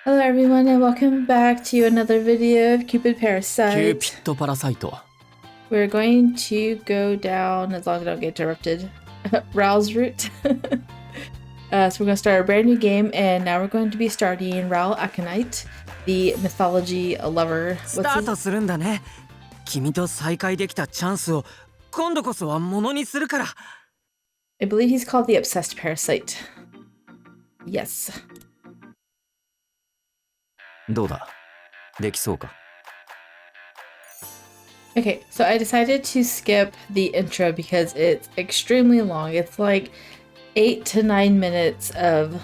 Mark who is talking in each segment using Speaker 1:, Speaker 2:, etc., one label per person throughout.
Speaker 1: Hello everyone and welcome back to another video of Cupid Parasite.
Speaker 2: Cupid Parasite.
Speaker 1: We're going to go down, as long as I don't get interrupted, Raul's route. So we're going to start a brand new game, and now we're going to be starting Raul Aconite, the mythology lover.
Speaker 2: Start するんだね。君と再会できたチャンスを今度こそはものにするから。
Speaker 1: I believe he's called the obsessed parasite. Yes.
Speaker 2: どうだ？できそうか？
Speaker 1: Okay, so I decided to skip the intro because it's extremely long. It's like 8 to 9 minutes of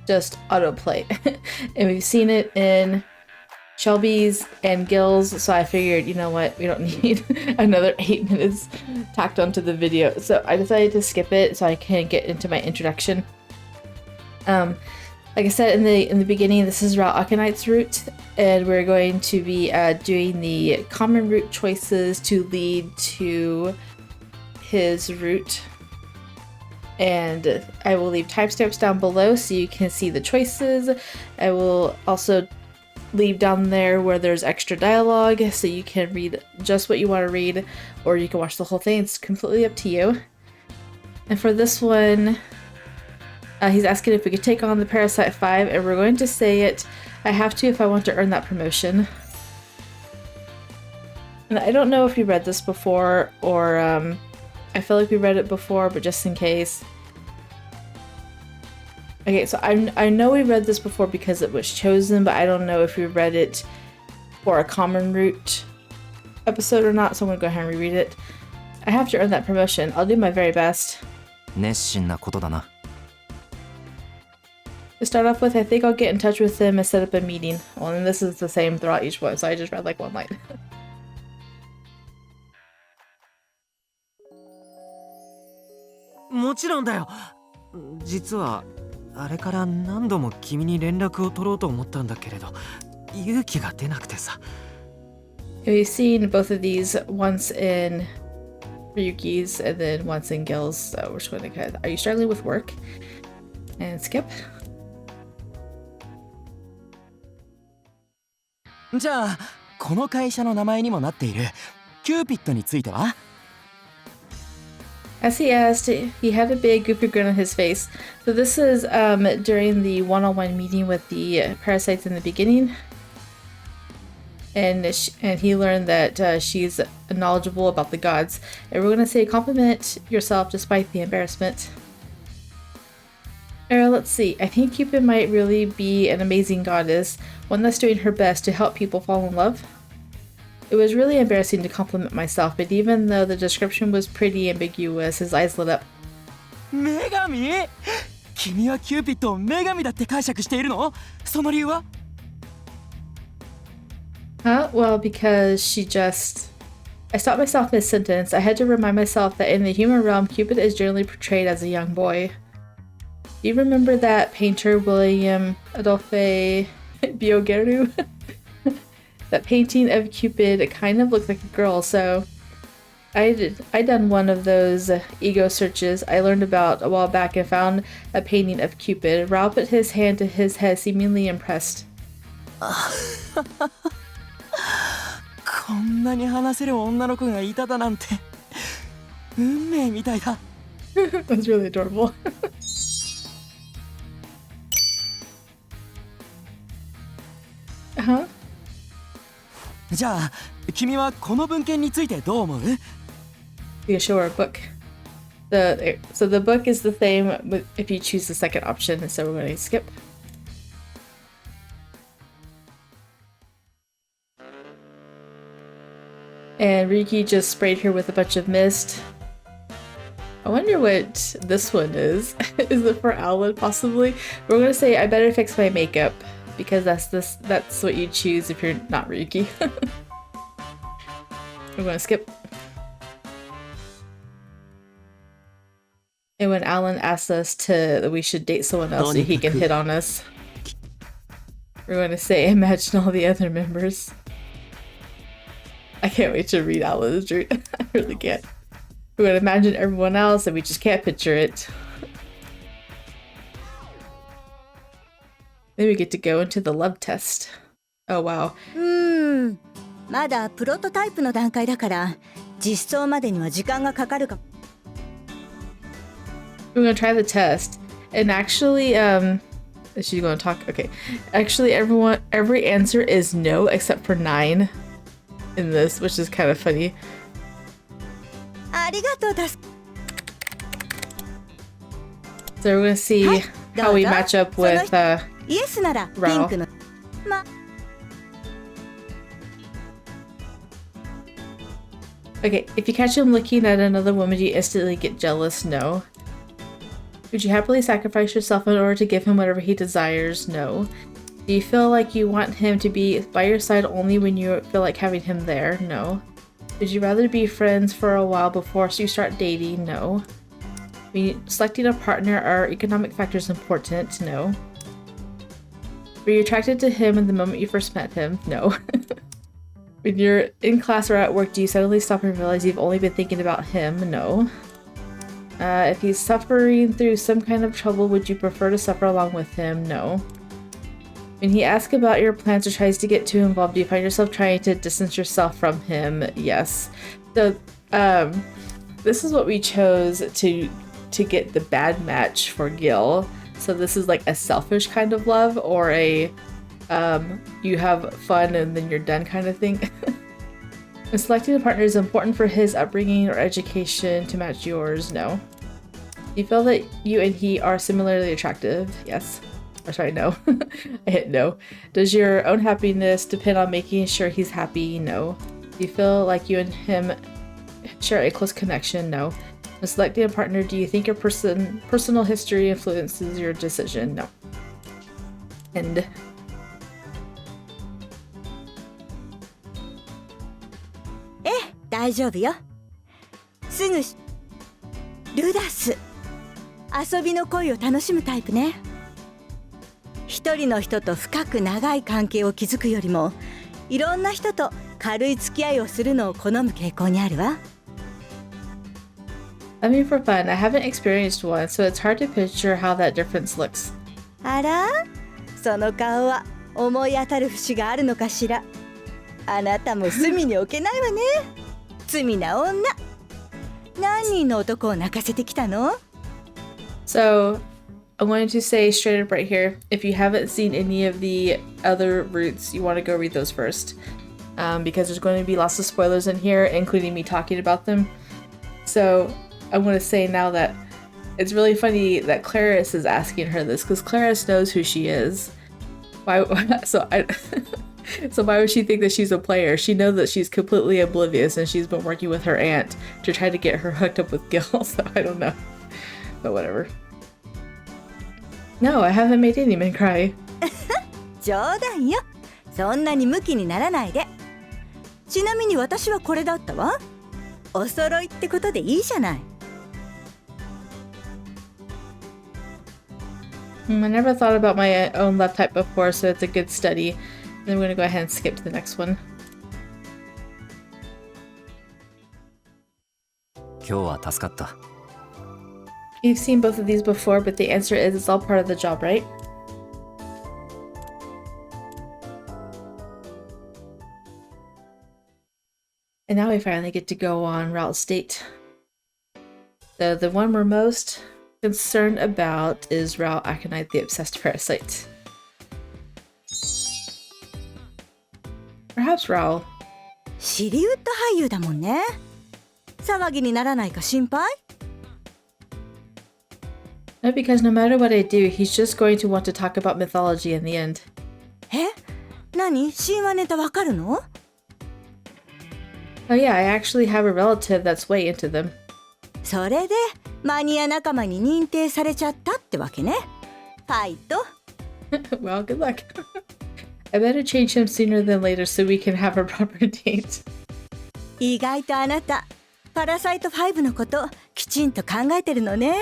Speaker 1: just autoplay. And we've seen it in Shelby's and Gill's, so I figured, you know what, we don't need another 8 minutes tacked onto the video. So I decided to skip it so I can get into my introduction. Like I said in the beginning, this is Raul Aconite's route, and we're going to be doing the common route choices to lead to his route. And I will leave timestamps down below so you can see the choices. I will also leave down there where there's extra dialogue so you can read just what you want to read, or you can watch the whole thing. It's completely up to you. And for this one, he's asking if we could take on the Parasite 5, and we're going to say it. I have to if I want to earn that promotion. And I don't know if we read this before, or I feel like we read it before, but just in case. Okay, so I know we read this before because it was chosen, but I don't know if we read it for a common route episode or not, so I'm going to go ahead and reread it. I have to earn that promotion. I'll do my very best.
Speaker 2: 熱心なことだな。
Speaker 1: To start off with, I think I'll get in touch with him and set up a meeting. Well, and this is the same throughout each one, so I just read like one line.
Speaker 2: もちろんだよ。実はあれから何度も君に連絡を取ろうと思ったんだけれど、勇気が出なくてさ。
Speaker 1: We've seen both of these once in Ryuki's and then once in Gill's, so we're just going to kind of, are you struggling with work? And skip.
Speaker 2: じゃあこの会社の名前にもなっているキューピッドについては？
Speaker 1: As he asked, he had a big goofy grin on his face. So this is during the one-on-one meeting with the parasites in the beginning. And he learned that she's knowledgeable about the gods. And we're going to say compliment yourself despite the embarrassment. Let's see. I think Cupid might really be an amazing goddess, one that's doing her best to help people fall in love. It was really embarrassing to compliment myself, but even though the description was pretty ambiguous, his eyes lit up.
Speaker 2: 女神？君はキューピッドを女神だって解釈しているの？その理由は？
Speaker 1: Huh? Well, because she just... I stopped myself mid-sentence. I had to remind myself that in the human realm, Cupid is generally portrayed as a young boy. Do you remember that painter William Adolphe Biogeru? That painting of Cupid kind of looked like a girl, so I done one of those ego searches I learned about a while back and found a painting of Cupid. Raul put his hand to his head, seemingly impressed.
Speaker 2: こんなに話せる女の子がいただなんて運命みたいだ。
Speaker 1: That's really adorable. Uh-huh.
Speaker 2: じゃあ君はこの文献についてどう思う？
Speaker 1: You can show her a book. So the book is the same if you choose the second option, so we're going to skip. And Riki just sprayed her with a bunch of mist. I wonder what this one is. Is it for Alan, possibly? We're going to say, I better fix my makeup, because that's what you choose if you're not Ryuki. We're going to skip. And when Alan asks us that we should date someone else so he can hit on us, we're going to say, imagine all the other members. I can't wait to read Alan's route. I really can't. We're going to imagine everyone else and we just can't picture it. Then we get to go into the love test. Oh, wow.
Speaker 3: まだプロトタイプの段階だから、実装までには時間がかかるか。
Speaker 1: We're gonna try the test. And actually, is she gonna talk? Okay. Actually, every answer is no except for 9 in this, which is kind of funny.
Speaker 3: ありがとうだす。
Speaker 1: So we're gonna see how we match up with
Speaker 3: Yes ならピンクの。
Speaker 1: Okay, if you catch him looking at another woman, do you instantly get jealous? No. Would you happily sacrifice yourself in order to give him whatever he desires? No. Do you feel like you want him to be by your side only when you feel like having him there? No. Would you rather be friends for a while before you start dating? No. When selecting a partner, are economic factors important? No. Were you attracted to him in the moment you first met him? No. When you're in class or at work, do you suddenly stop and realize you've only been thinking about him? No. If he's suffering through some kind of trouble, would you prefer to suffer along with him? No. When he asks about your plans or tries to get too involved, do you find yourself trying to distance yourself from him? Yes. So, this is what we chose to get the bad match for Gill. So this is like a selfish kind of love, or a you have fun and then you're done kind of thing. When selecting a partner is important for his upbringing or education to match yours? No. Do you feel that you and he are similarly attractive? Yes. Or sorry, no. I hit no. Does your own happiness depend on making sure he's happy? No. Do you feel like you and him share a close connection? No. When selecting a partner, do you think your personal history influences your decision? No. And
Speaker 3: Eh, 大丈夫よ。すぐルダス。遊びの恋を楽しむタイプね。一人の人と深く長い関係を築くよりも、いろんな人と軽い付き合いをするのを好む傾向にあるわ。
Speaker 1: I mean, for fun, I haven't experienced one, so it's hard to picture how that difference looks.
Speaker 3: あら、その顔は思い当たる節があるのかしら。あなたも隅に置けないわね。罪な女。何人の男を泣かせてきたの？
Speaker 1: So, I'm going to say straight up right here, if you haven't seen any of the other routes, you want to go read those first. Because there's going to be lots of spoilers in here, including me talking about them. So, I'm going to say now that it's really funny that Clarice is asking her this, because Clarice knows who she is. Why? So why would she think that she's a player? She knows that she's completely oblivious, and she's been working with her aunt to try to get her hooked up with Gill, so I don't know. But whatever. No, I haven't made any men cry.
Speaker 3: 冗談よ。そんなにムキにならないで。ちなみに私はこれだったわ。お揃いってことでいいじゃない。
Speaker 1: I never thought about my own love type before, so it's a good study. Then we're going to go ahead and skip to the next one.
Speaker 2: 今日は助かった。
Speaker 1: You've seen both of these before, but the answer is it's all part of the job, right? And now we finally get to go on Raul's date. The one we're most concerned about is Raul Aconite, the obsessed parasite. Perhaps Raul.
Speaker 3: シリウッド俳優だもんね。騒ぎにならないか心配？
Speaker 1: No, because no matter what I do, he's just going to want to talk about mythology in the end.
Speaker 3: え？何？神話ネタわかるの？
Speaker 1: Oh yeah, I actually have a relative that's way into them.
Speaker 3: それでマニア仲間に認定されちゃったってわけね。ファイト。
Speaker 1: Well, good luck. I better change him sooner than later so we can have a proper date.
Speaker 3: 意外とあなた、パラサイト5のこときちんと考えてるのね。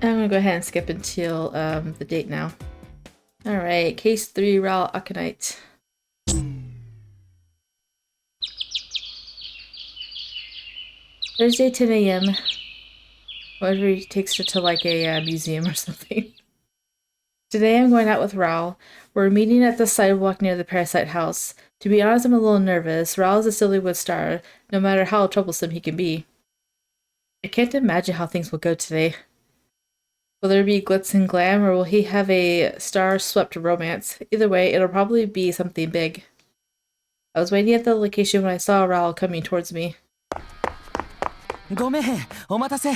Speaker 1: I'm gonna go ahead and skip until the date now. Alright, case 3, Raul Aconite. Thursday, 10 a.m. What if he takes her to like a museum or something? Today I'm going out with Raul. We're meeting at the sidewalk near the Parasite house. To be honest, I'm a little nervous. Raul is a Sillywood star, no matter how troublesome he can be. I can't imagine how things will go today. Will there be glitz and glam, or will he have a star-swept romance? Either way, it'll probably be something big. I was waiting at the location when I saw Raul coming towards me.
Speaker 2: ごめん、お待たせ。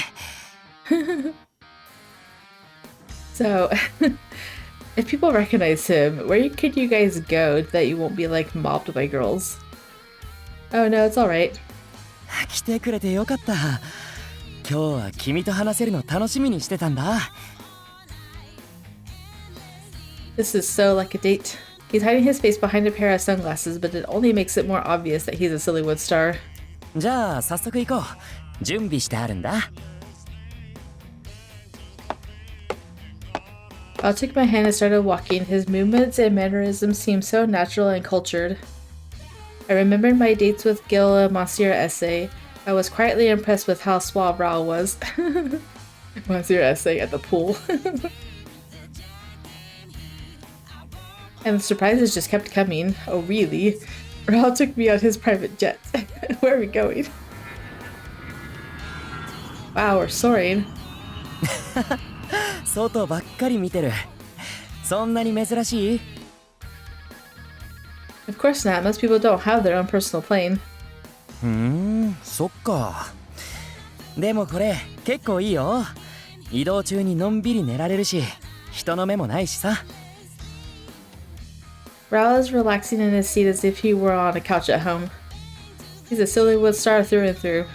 Speaker 1: So, if people recognize him, where could you guys go that you won't be like mobbed by girls? Oh no, it's alright.
Speaker 2: 来てくれてよかった。今日は君と話せるの楽しみにしてたんだ。
Speaker 1: This is so like a date. He's hiding his face behind a pair of sunglasses, but it only makes it more obvious that he's a Sillywood star.
Speaker 2: じゃあ早速行こう。準備してあるんだ。
Speaker 1: Raul took my hand and started walking. His movements and mannerisms seemed so natural and cultured. I remembered my dates with Gill and Monsieur Essay. I was quietly impressed with how suave Raul was. Monsieur Essay at the pool. And the surprises just kept coming. Oh really? Raul took me on his private jet. Where are we going? Wow, we're soaring.
Speaker 2: 外ばっかり見てる。そんなに珍しい？
Speaker 1: Of course not. Most people don't have their own personal plane.
Speaker 2: そっか。でもこれ結構いいよ。移動中にのんびり寝られるし、人の目もないしさ。
Speaker 1: Raul is relaxing in his seat as if he were on a couch at home. He's a Sillywood star through and through.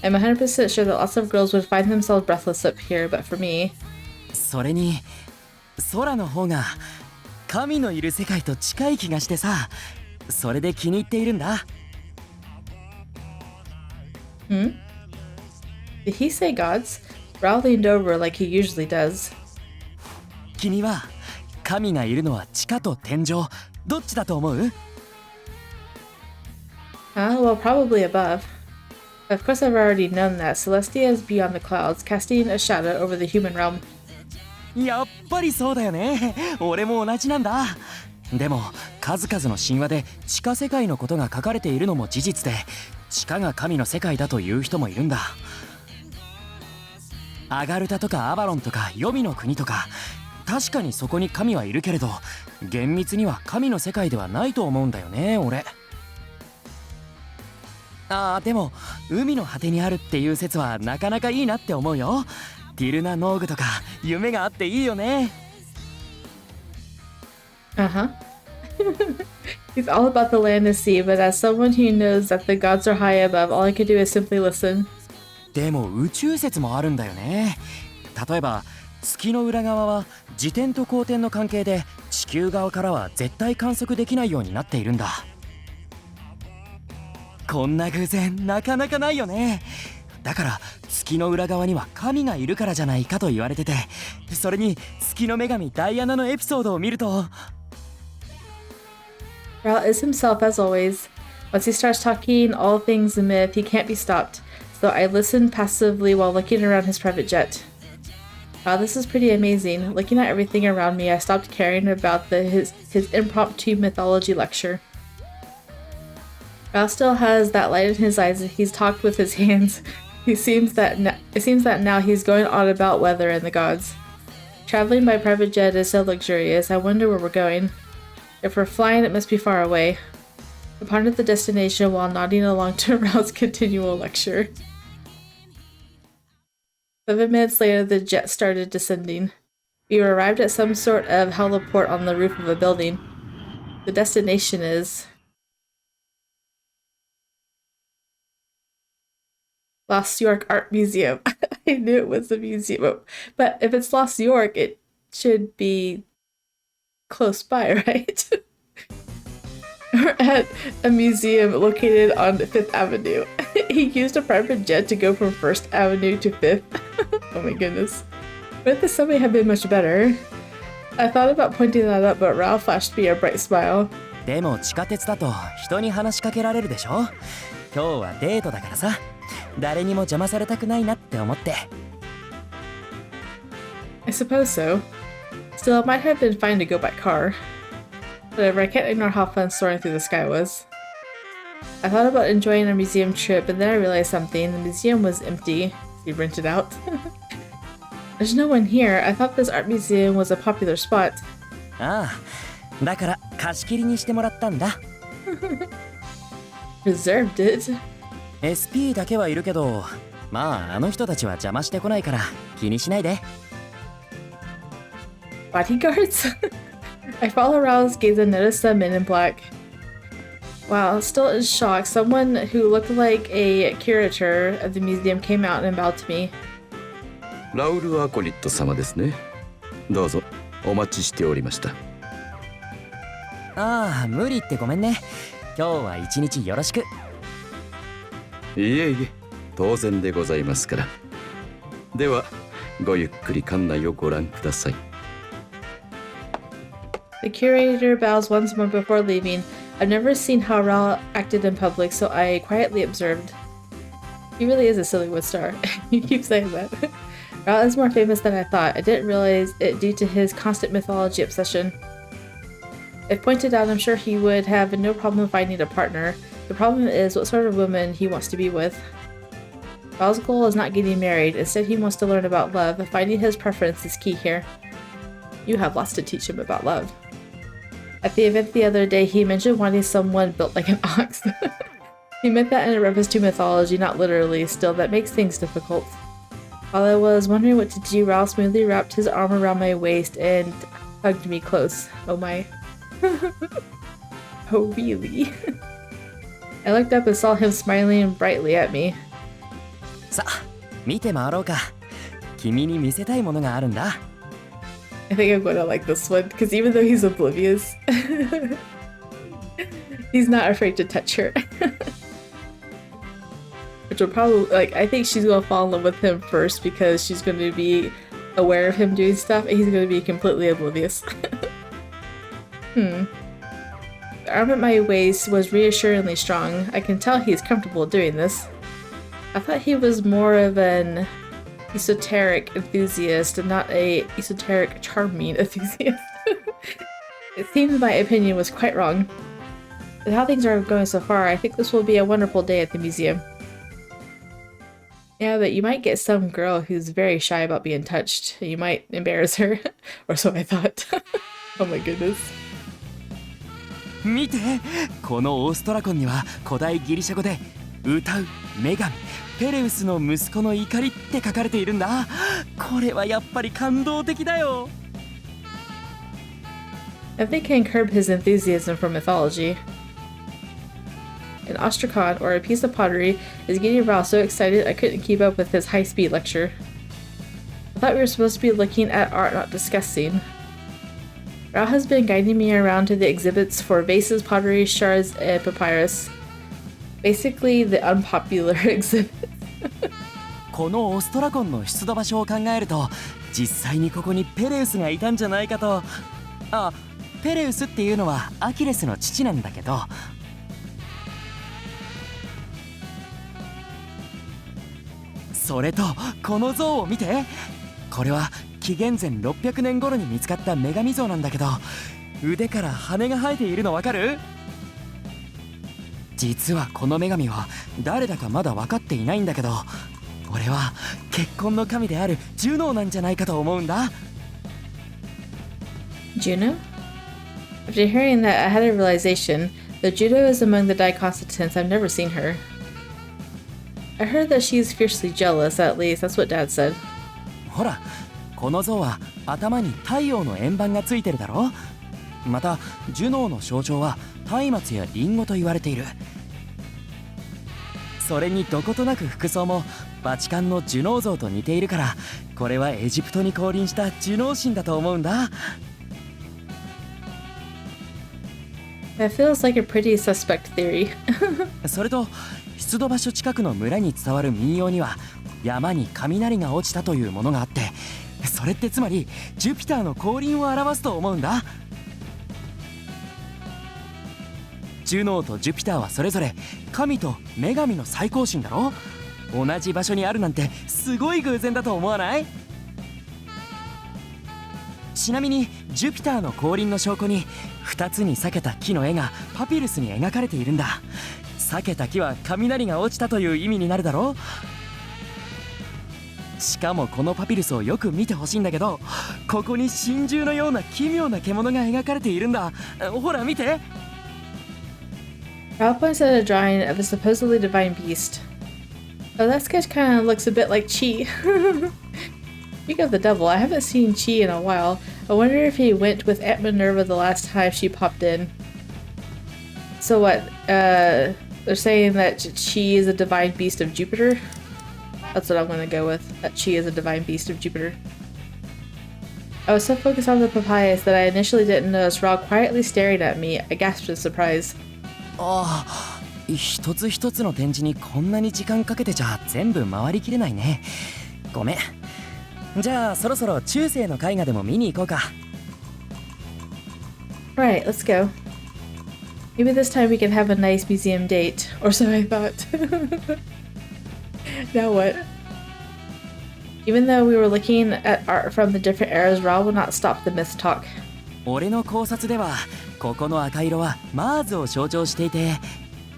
Speaker 1: I'm 100% sure that lots of girls would find themselves breathless up here, but for me...
Speaker 2: それに、空の方が神のいる世界と近い気がしてさ、それで気に入っているんだ。
Speaker 1: Did he say gods? Raul leaned over like he usually does.
Speaker 2: 君は神がいるのは地下と天井、どっちだと思う？
Speaker 1: Well, probably above. Of course I've already known that. Celestia is beyond the clouds, casting a shadow over the human realm.
Speaker 2: やっぱりそうだよね。俺も同じなんだ。でも数々の神話で地下世界のことが書かれているのも事実で、地下が神の世界だという人もいるんだ。アガルタとかアバロンとか黄泉の国とか、確かにそこに神はいるけれど、厳密には神の世界ではないと思うんだよね、俺。でも海の果てにあるっていう説はなかなかいいなって思うよ。ティルナ・ノーグとか夢があっていいよね。
Speaker 1: He's all about the land and sea, but as someone who knows that the gods are high above, all I can do is simply listen.
Speaker 2: でも宇宙説もあるんだよね。例えば月の裏側は自転と公転の関係で地球側からは絶対観測できないようになっているんだ。こんな偶然なかなかないよね。だから月の裏側には神がいるからじゃないかと言われてて、それに月の女神ダイアナのエピソードを見ると。
Speaker 1: Raul is himself as always. Once he starts talking all things myth, he can't be stopped. So I listened passively while looking around his private jet. Wow, this is pretty amazing. Looking at everything around me, I stopped caring about his impromptu mythology lecture. Raul still has that light in his eyes. He's talked with his hands. It seems that now he's going on about weather and the gods. Traveling by private jet is so luxurious. I wonder where we're going. If we're flying, it must be far away. I pondered the destination while nodding along to Raul's continual lecture. 7 minutes later, the jet started descending. We arrived at some sort of heliport on the roof of a building. The destination is... Lost York Art Museum. I knew it was a museum. But if it's Lost York, it should be close by, right? We're at a museum located on 5th Avenue. He used a private jet to go from 1st Avenue to 5th. Oh my goodness. What if the subway had been much better? I thought about pointing that out, but Raul flashed me a bright smile.
Speaker 2: でも地下鉄だと人に話しかけられるでしょ。今日はデートだからさ。誰にも邪魔されたくないなって思って。
Speaker 1: I suppose so. Still, it might have been fine to go by car. Whatever, I can't ignore how fun soaring through the sky was. I thought about enjoying a museum trip, but then I realized something. The museum was empty. He rented out. There's no one here. I thought this art museum was a popular spot.
Speaker 2: ああ、だから貸し切りにしてもらったんだ。
Speaker 1: Reserved it.
Speaker 2: SP だけはいるけど、まああの人たちは邪魔してこないから気にしないで。
Speaker 1: Bodyguards? I follow Raul's gaze and notice the men in black. Wow, still in shock, someone who looked like a curator of the museum came out and bowed to me.
Speaker 4: ラウル・アコニット様ですね。どうぞ、お待ちしておりました。
Speaker 2: ああ、無理ってごめんね。今日は一日よろしく。
Speaker 4: いえいえ、当然でございますから。では、ごゆっくり館内をご覧ください。
Speaker 1: The curator bows once more before leaving. I've never seen how Raul acted in public, so I quietly observed. He really is a Sillywood star. You keep saying that. Raul is more famous than I thought. I didn't realize it due to his constant mythology obsession. If pointed out, I'm sure he would have no problem finding a partner. The problem is what sort of woman he wants to be with. Raul's goal is not getting married. Instead, he wants to learn about love. Finding his preference is key here. You have lots to teach him about love. At the event the other day, he mentioned wanting someone built like an ox. He meant that in a reference to mythology, not literally. Still, that makes things difficult. While I was wondering what to do, Raul smoothly wrapped his arm around my waist and hugged me close. Oh my. Oh really? I looked up and saw him smiling brightly at me.
Speaker 2: さあ、見て回ろうか。君に見せたいものがあるんだ。
Speaker 1: I think I'm gonna like this one, because even though he's oblivious, he's not afraid to touch her. Which will probably, like, I think she's gonna fall in love with him first because she's gonna be aware of him doing stuff and he's gonna be completely oblivious. The arm at my waist was reassuringly strong. I can tell he's comfortable doing this. I thought he was more of an esoteric enthusiast and not a esoteric charming enthusiast. It seems my opinion was quite wrong. With how things are going so far, I think this will be a wonderful day at the museum. Yeah, but you might get some girl who's very shy about being touched. You might embarrass her. Or so I thought. Oh my goodness.
Speaker 2: 見て、このオーストラコンには古代ギリシャ語で歌う女神ペレウスの息子の怒りって書かれているんだ。これはやっぱり感動的だよ。
Speaker 1: I think can curb his enthusiasm for mythology. An ostracon, or a piece of pottery, is getting Raul so excited I couldn't keep up with his high-speed lecture. I thought we were supposed to be looking at art, not discussing. Raul has been guiding me around to the exhibits for vases, pottery, shards, and papyrus. Basically, the unpopular exhibits.
Speaker 2: このオーストラコンの出土場所を考えると、実際にここにペレウスがいたんじゃないかと。あ、ペレウスっていうのはアキレスの父なんだけど。それとこの像を見て。これは紀元前600年頃に見つかった女神像なんだけど、腕から羽が生えているのわかる？実はこの女神は誰だかまだ分かっていないんだけど、俺は結婚の神であるジュノーなんじゃないかと思うんだ。
Speaker 1: Juno? After hearing that, I had a realization. Though Juno is among the Diconstitants, I've never seen her. I heard that she's fiercely jealous, at least that's what Dad said.
Speaker 2: ほら、この像は頭に太陽の円盤がついてるだろ。また、ジュノーの象徴は松明やリンゴと言われている。それにどことなく服装もバチカンのジュノー像と似ているから、これはエジプトに降臨したジュノー神だと思うんだ。
Speaker 1: That feels like a pretty suspect theory.
Speaker 2: それと出土場所近くの村に伝わる民謡には山に雷が落ちたというものがあって、それってつまりジュピターの降臨を表すと思うんだ。ジュノーとジュピターはそれぞれ神と女神の最高神だろ。同じ場所にあるなんてすごい偶然だと思わない？ちなみにジュピターの降臨の証拠に2つに裂けた木の絵がパピルスに描かれているんだ。裂けた木は雷が落ちたという意味になるだろう。しかもこのパピルスをよく見てほしいんだけど、ここに真珠のような奇妙な獣が描かれているんだ。ほら見て。
Speaker 1: Raul points at a drawing of a supposedly divine beast. Oh, that sketch kind of looks a bit like Chi. Speaking of the devil, I haven't seen Chi in a while. I wonder if he went with Aunt Minerva the last time she popped in. So what, they're saying that Chi is a divine beast of Jupiter? That's what I'm gonna go with, that Chi is a divine beast of Jupiter. I was so focused on the papayas that I initially didn't notice Raul quietly staring at me. I gasped in surprise.
Speaker 2: ああ、一つ一つの展示にこんなに時間かけてちゃ全部回りきれないね。ごめん。じゃあそろそろ中世の絵画でも見に行こうか。
Speaker 1: Right, let's go. Maybe this time we can have a nice museum date, or so I thought. Now what? Even though we were looking at art from the different eras, Raul will not stop the myth talk.
Speaker 2: 俺の考察ではここの赤色はマーズを象徴していて、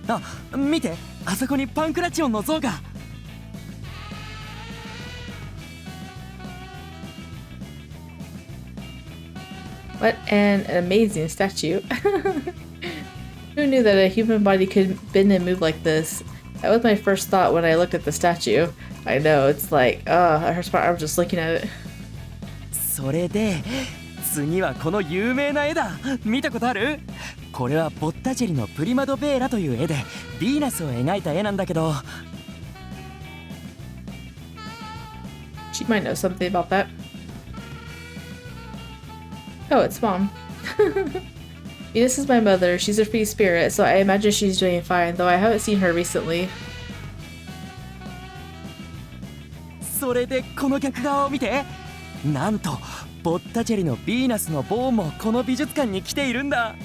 Speaker 2: あ、見て、あそこにパンクラチオンの像が。
Speaker 1: What an amazing statue. Who knew that a human body could bend and move like this? That was my first thought when I looked at the statue. I know, it's like, it hurts my arm just looking at it.
Speaker 2: それで次はこの有名な絵だ。見たことある？これはボッタチェリのプリマドベーラという絵でヴィーナスを描いた絵なんだけど。
Speaker 1: She might know something about that. Oh, it's Mom. Venus is my mother. She's a free spirit, so I imagine she's doing fine, though I haven't seen her recently.
Speaker 2: それでこの逆側を見て。なんとボッタチェリのヴィーナスのボーンもこの美術館に来ているんだ。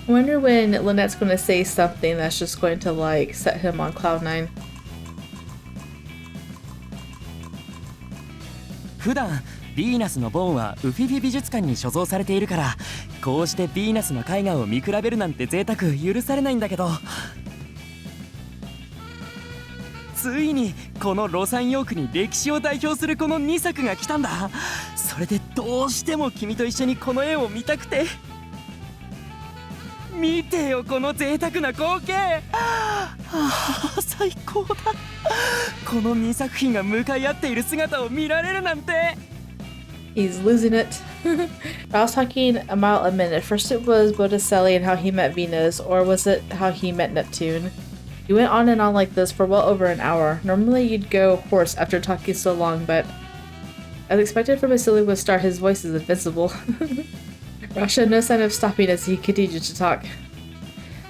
Speaker 1: I wonder when Lynette's gonna say something that's just going to like set him on cloud nine.
Speaker 2: 普段ヴィーナスのボーンはウフィフィ美術館に所蔵されているから、こうしてヴィーナスの絵画を見比べるなんて贅沢許されないんだけど、ついにこのロサンヨークに歴史を代表するこの2作が来たんだ。それでどうしても君と一緒にこの絵を見たくて。見てよこの贅沢な光景。ああ、最高だ。この2作品が向かい合っている姿を見られるなんて。
Speaker 1: He's losing it. I was talking about a minute. First it was Botticelli and how he met Venus, or was it how he met Neptune? He went on and on like this for well over an hour. Normally you'd go hoarse after talking so long, but as expected from a Sillywood star, his voice is invincible. Raul showed no sign of stopping as he continued to talk.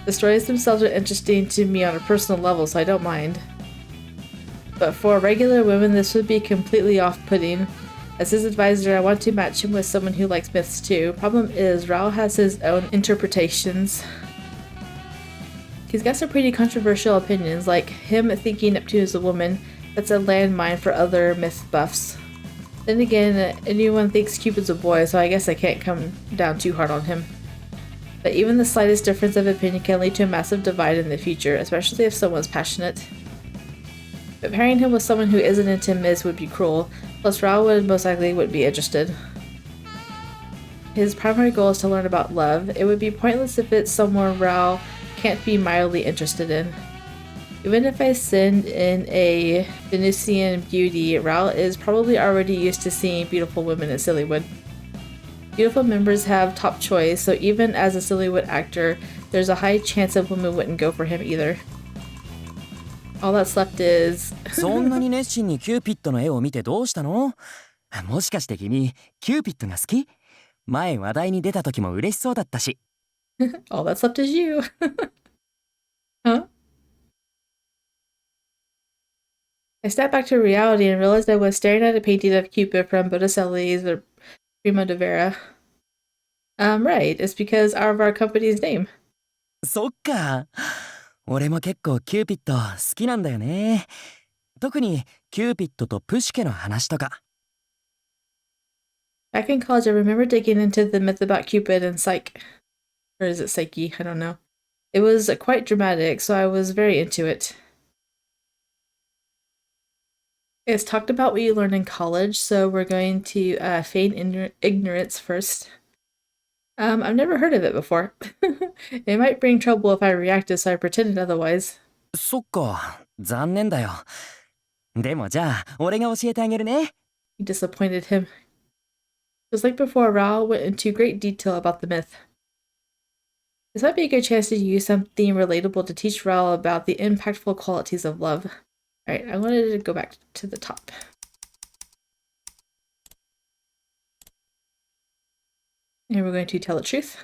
Speaker 1: The stories themselves are interesting to me on a personal level, so I don't mind. But for regular women, this would be completely off-putting. As his advisor, I want to match him with someone who likes myths too. Problem is, Raul has his own interpretations. He's got some pretty controversial opinions, like him thinking Neptune is a woman. That's a landmine for other myth buffs. Then again, anyone thinks Cupid's a boy, so I guess I can't come down too hard on him. But even the slightest difference of opinion can lead to a massive divide in the future, especially if someone's passionate. But pairing him with someone who isn't into myths would be cruel, plus Raul would most likely wouldn't be interested. His primary goal is to learn about love. It would be pointless if it's someone Raul can't be mildly interested in. Even if I send in a Venusian beauty, Raul is probably already used to seeing beautiful women in Sillywood. Beautiful members have top choice, so even as a Sillywood actor, there's a high chance that women wouldn't go for him either. All that's left is
Speaker 2: そんなに熱心にキューピッドの絵を見てどうしたの？もしかして君キューピッドが好き？前話題に出た時も嬉しそうだったし。
Speaker 1: All that's left is you. Huh? I stepped back to reality and realized I was staring at a painting of Cupid from Botticelli's Prima de Vera. Right, it's because of our company's name.
Speaker 2: そっか。俺も結構キューピッド好きなんだよね。特にキューピッドとプシュケの話とか。
Speaker 1: Back in college, I remember digging into the myth about Cupid and Psyche. Or is it Psyche? I don't know. It was quite dramatic, so I was very into it. It's talked about what you learn in college, so we're going to feign ignorance first. I've never heard of it before. It might bring trouble if I reacted, so I pretended otherwise.
Speaker 2: そっか、残念だよ。でもじゃあ、俺が教えてあげるね。
Speaker 1: He disappointed him. Just like before, Raul went into great detail about the myth. This might be a good chance to use something relatable to teach Raul about the impactful qualities of love. Alright, I wanted to go back to the top. And we're going to tell the truth.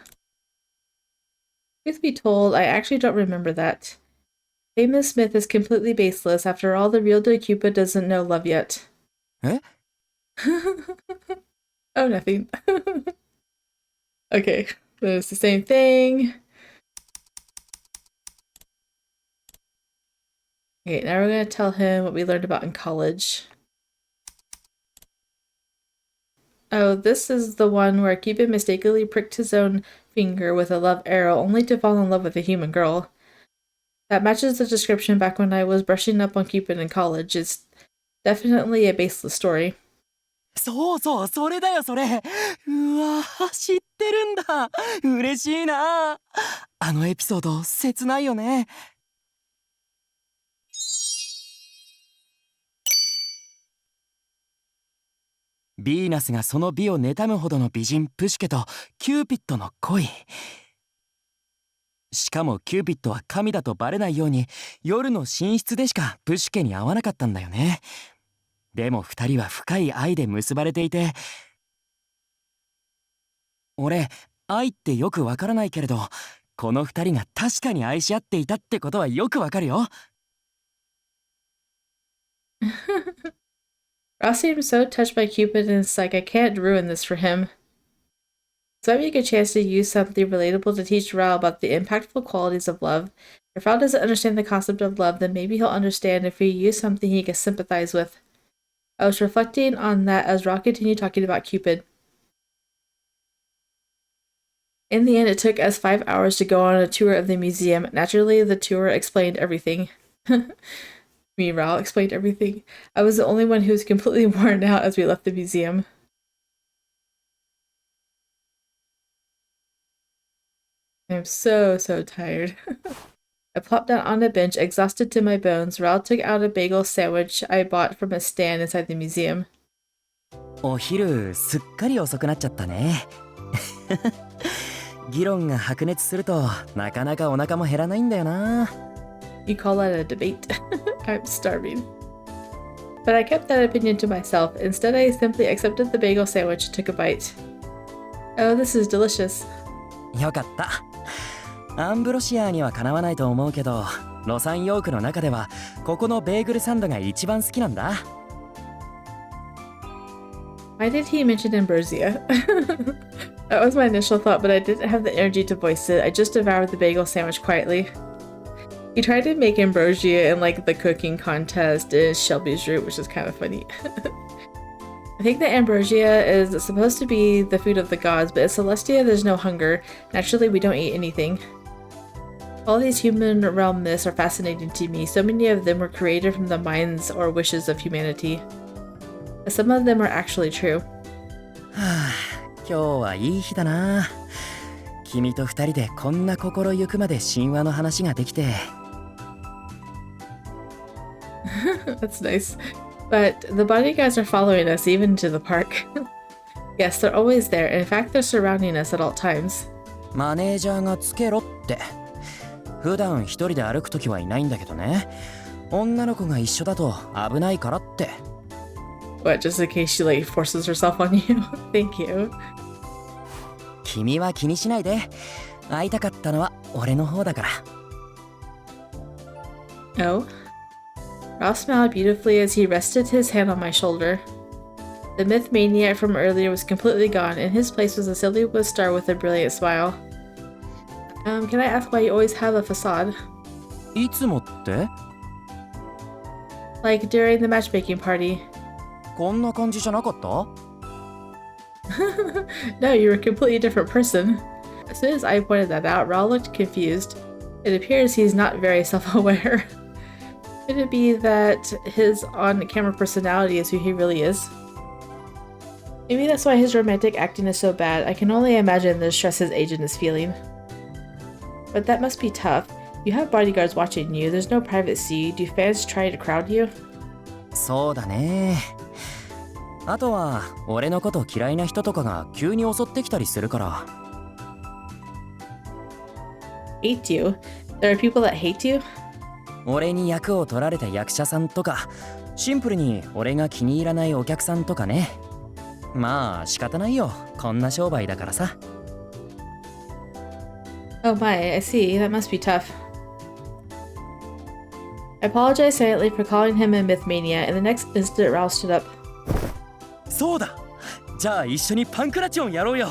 Speaker 1: Truth be told, I actually don't remember that. Famous myth is completely baseless. After all, the real Cupid doesn't know love yet.
Speaker 2: Eh?
Speaker 1: Oh, nothing. Okay, it's the same thing. Okay, now we're going to tell him what we learned about in college. Oh, this is the one where Cupid mistakenly pricked his own finger with a love arrow only to fall in love with a human girl. That matches the description back when I was brushing up on Cupid in college. It's definitely a baseless story.
Speaker 2: そうそう、それだよ、それ。うわ、知ってるんだ。嬉しいな。あのエピソード、切ないよね。ヴィーナスがその美を妬むほどの美人プシュケとキューピッドの恋。しかもキューピッドは神だとバレないように夜の寝室でしかプシュケに会わなかったんだよね。でも二人は深い愛で結ばれていて、俺愛ってよくわからないけれど、この二人が確かに愛し合っていたってことはよくわかるよ。
Speaker 1: Ross seems so touched by Cupid and it's like I can't ruin this for him. So might be a good chance to use something relatable to teach Raul about the impactful qualities of love. If Raul doesn't understand the concept of love, then maybe he'll understand if we use something he can sympathize with. I was reflecting on that as Raul continued talking about Cupid. In the end, it took us 5 hours to go on a tour of the museum. Naturally, the tour explained everything. Me, Raul, explained everything. I was the only one who was completely worn out as we left the museum. I'm so tired. I plopped down on a bench, exhausted to my bones. Raul took out a bagel sandwich I bought from a stand inside the museum.
Speaker 2: お昼すっかり遅くなっちゃったね。議論が白熱するとなかなかお腹も減らないんだよな。
Speaker 1: You call that a debate? I'm starving. But I kept that opinion to myself. Instead, I simply accepted the bagel sandwich and took a bite. Oh, this is delicious.
Speaker 2: よかった。アンブロシアにはかなわないと思うけど、ロサンヨークの中ではここのベーグルサンドが一番好きなんだ。
Speaker 1: Why did he mention ambrosia? That was my initial thought, but I didn't have the energy to voice it. I just devoured the bagel sandwich quietly. He tried to make ambrosia in like the cooking contest in Shelby's root, which is kind of funny. I think that ambrosia is supposed to be the food of the gods, but in Celestia there's no hunger. Naturally, we don't eat anything. All these human realm myths are fascinating to me. So many of them were created from the minds or wishes of humanity. But some of them are actually true.
Speaker 2: 今日はいい日だな。君と二人でこんな心ゆくまで神話の話ができて。
Speaker 1: That's nice. But the bodyguards are following us even to the park. Yes, they're always there. In fact, they're surrounding us at all times.
Speaker 2: マネージャーがつけろって。普段一人で歩くときはいないんだけどね。女の子が一緒だと危ないからって。
Speaker 1: What, just in case she like forces herself on you? Thank you.
Speaker 2: 君は気にしないで。会いたかったのは俺の方だから。
Speaker 1: Oh? Ralph smiled beautifully as he rested his hand on my shoulder. The myth maniac from earlier was completely gone. In his place was a silhouette star with a brilliant smile. Can I ask why you always have a facade?
Speaker 2: いつもって？
Speaker 1: Like during the matchmaking party.
Speaker 2: こんな感じじゃなかった？
Speaker 1: No, you're a completely different person. As soon as I pointed that out, Raul looked confused. It appears he's not very self-aware. Could it be that his on-camera personality is who he really is? Maybe that's why his romantic acting is so bad. I can only imagine the stress his agent is feeling. But that must be tough. You have bodyguards watching you. There's no privacy. Do fans try to crowd you?
Speaker 2: そうだね。あとは俺のこと嫌いな人とかが急に襲ってきたりするから。
Speaker 1: Hate you? There are people that hate you?
Speaker 2: 俺に役を取られた役者さんとか、シンプルに俺が気に入らないお客さんとかね。まあ仕方ないよ。こんな商売だからさ。
Speaker 1: Oh my, I see. That must be tough. I apologize silently for calling him a mythmania, and the next instant Raul stood up.
Speaker 2: そうだ。じゃあ一緒にパンクラチョンやろうよ。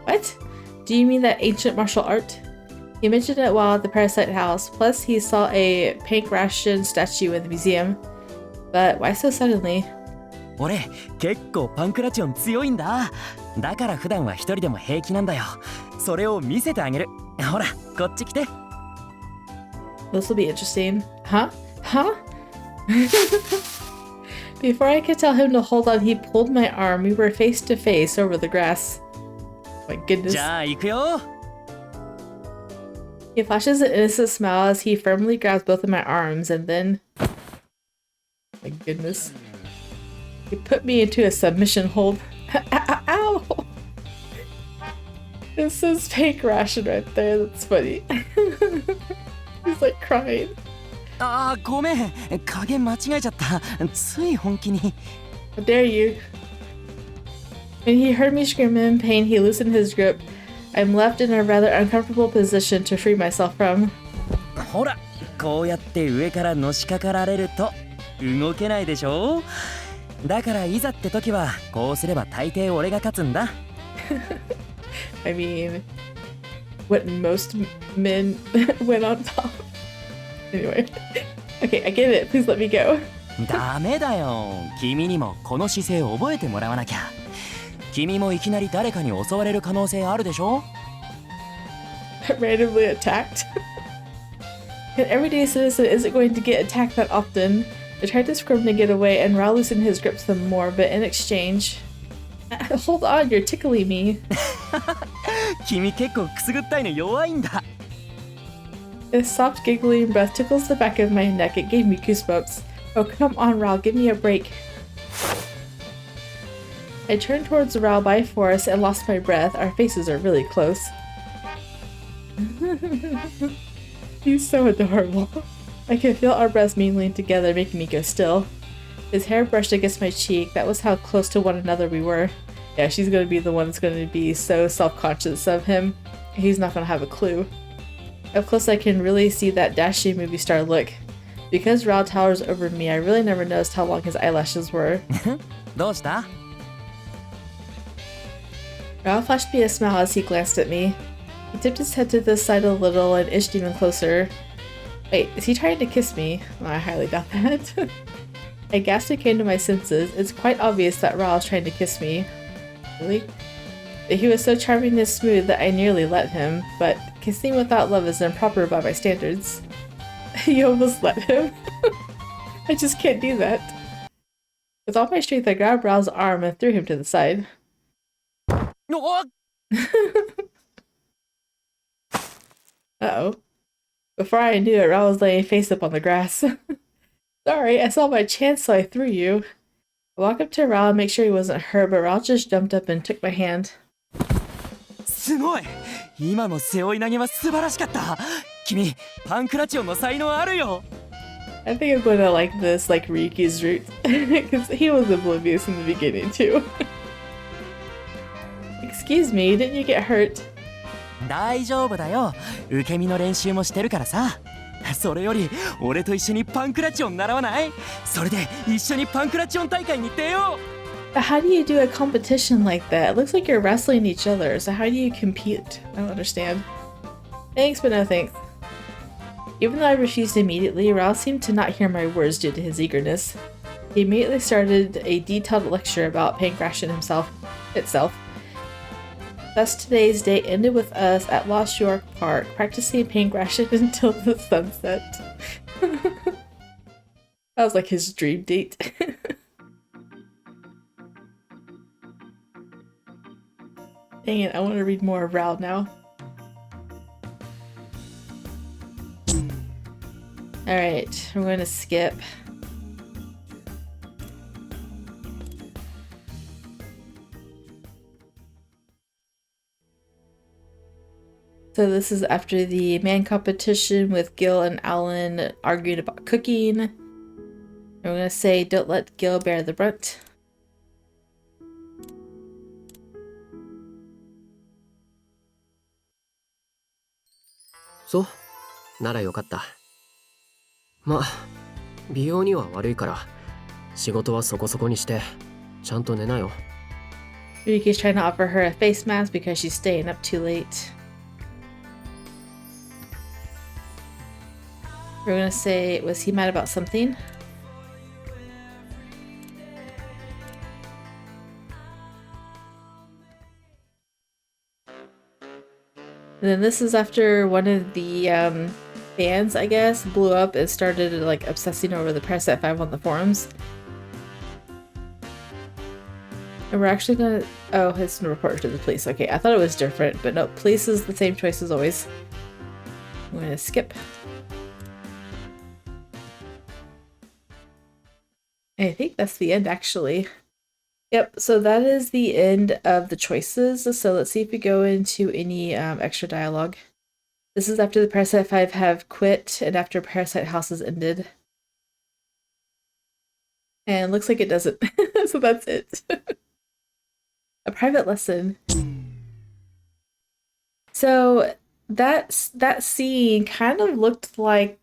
Speaker 1: What? Do you mean that ancient martial art? He mentioned it while at the Parasite house, plus he saw a pancration statue in the museum. But why so suddenly?
Speaker 2: 俺結構パンクラチョン強いんだ。だから普段は一人でも平気なんだよ。それを見せてあげる。ほら、こっち来て。
Speaker 1: This will be interesting. Huh? Huh? Before I could tell him to hold on, he pulled my arm. We were face to face over the grass. My goodness.
Speaker 2: じゃあ行くよ。
Speaker 1: He flashes an innocent smile as he firmly grabs both of my arms, and then... My goodness. He put me into a submission hold. Ow! It says fake ration right there. That's funny. He's like crying.
Speaker 2: ああ、ごめん。加減間違えちゃった。つい本気に。
Speaker 1: How dare you? When he heard me scream in pain, he loosened his grip. I'm left in a rather uncomfortable position to free myself from.
Speaker 2: ほら、こうやって上からのしかかられると動けないでしょ。だからいざって時はこうすれば大抵俺が勝つんだ。
Speaker 1: I mean, wouldn't most men win on top? Anyway. Okay, I get it. Please let me go.
Speaker 2: ダメだよ。君にもこの姿勢を覚えてもらわなきゃ。君もいきなり誰かに襲われる可能性あるでしょ。
Speaker 1: Randomly attacked? An everyday citizen isn't going to get attacked that often. I tried to scrum to get away, and Raul loosened his grip some more, but in exchange... Hold on, you're tickling me.
Speaker 2: 君結構くすぐったいの弱いんだ。
Speaker 1: His soft giggling breath tickles the back of my neck. It gave me goosebumps. Oh, come on, Raul, give me a break. I turned towards Raul by force and lost my breath. Our faces are really close. He's so adorable. I could feel our breaths mingling together, making me go still. His hair brushed against my cheek. That was how close to one another we were. Yeah, she's gonna be the one that's gonna be so self-conscious of him. He's not gonna have a clue. Up close I can really see that dashing movie star look. Because Raul towers over me, I really never noticed how long his eyelashes were.
Speaker 2: どうした？
Speaker 1: Raul flashed me a smile as he glanced at me. He tipped his head to the side a little and inched even closer. Wait, is he trying to kiss me? Oh, I highly doubt that. I gasped and came to my senses. It's quite obvious that Raul is trying to kiss me. Really? But he was so charming and smooth that I nearly let him, but kissing without love is improper by my standards. You almost let him? I just can't do that. With all my strength, I grabbed Raul's arm and threw him to the side. Uh-oh. Before I knew it, Raul was laying face up on the grass. Sorry, I saw my chance, so I threw you. I walked up to Raul and make sure he wasn't hurt, but Raul just jumped up and took my hand.
Speaker 2: すごい。今の背負い投げは素晴らしかった。君、パンクラチオンの才能あるよ。
Speaker 1: I think I'm gonna like this, like Ryuki's route, because he was oblivious in the beginning too. Excuse me, didn't you get hurt?
Speaker 2: 大丈夫だよ。受け身の練習もしてるからさ。それより俺と一緒にパンクラチオン習わない？それで一緒にパンクラチオン大会に出よう。
Speaker 1: But how do you do a competition like that? It looks like you're wrestling each other, so how do you compete? I don't understand. Thanks, but no thanks. Even though I refused immediately, Raul seemed to not hear my words due to his eagerness. He immediately started a detailed lecture about pancration itself. Thus, today's day ended with us at Lost York Park, practicing pancration until the sunset. That was like his dream date. Dang it, I want to read more of Raul now. Alright, we're going to skip. So this is after the man competition with Gill and Alan arguing about cooking. And we're going to say, don't let Gill bear the brunt.
Speaker 5: So, ならよかった。まあ、美容には悪いから、仕事はそこそこにして、ちゃんと寝なよ。
Speaker 1: Yuki's trying to offer her a face mask because she's staying up too late. We're gonna say, was he mad about something? And then this is after one of the fans, I guess, blew up and started like obsessing over the Parasite 5 on the forums. And we're actually gonna... Oh, it's a report to the police. Okay, I thought it was different, but no, police is the same choice as always. I'm gonna skip. I think that's the end, actually. Yep, so that is the end of the choices. So let's see if we go into any extra dialogue. This is after the Parasite 5 have quit and after Parasite House has ended. And looks like it doesn't. So that's it. A private lesson. So that scene kind of looked like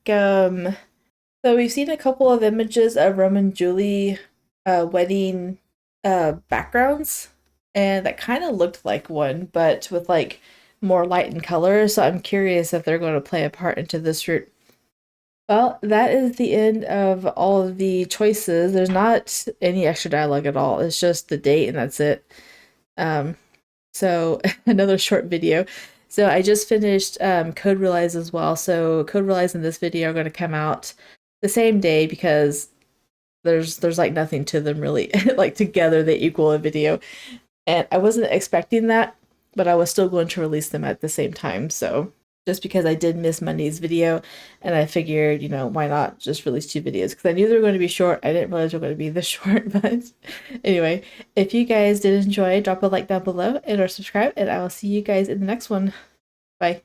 Speaker 1: so we've seen a couple of images of Rome and Julie wedding backgrounds, and that kind of looked like one, but with like more light and color. So I'm curious if they're going to play a part into this route. Well, that is the end of all of the choices. There's not any extra dialogue at all. It's just the date and that's it. So another short video. So I just finished Code Realize as well. So Code Realize and this video are going to come out the same day because there's like nothing to them really. Like together they equal a video. And I wasn't expecting that, but I was still going to release them at the same time. So just because I did miss Monday's video and I figured, you know, why not just release 2 videos? Because I knew they were going to be short. I didn't realize they were going to be this short. But anyway, if you guys did enjoy, drop a like down below and or subscribe, and I will see you guys in the next one. Bye.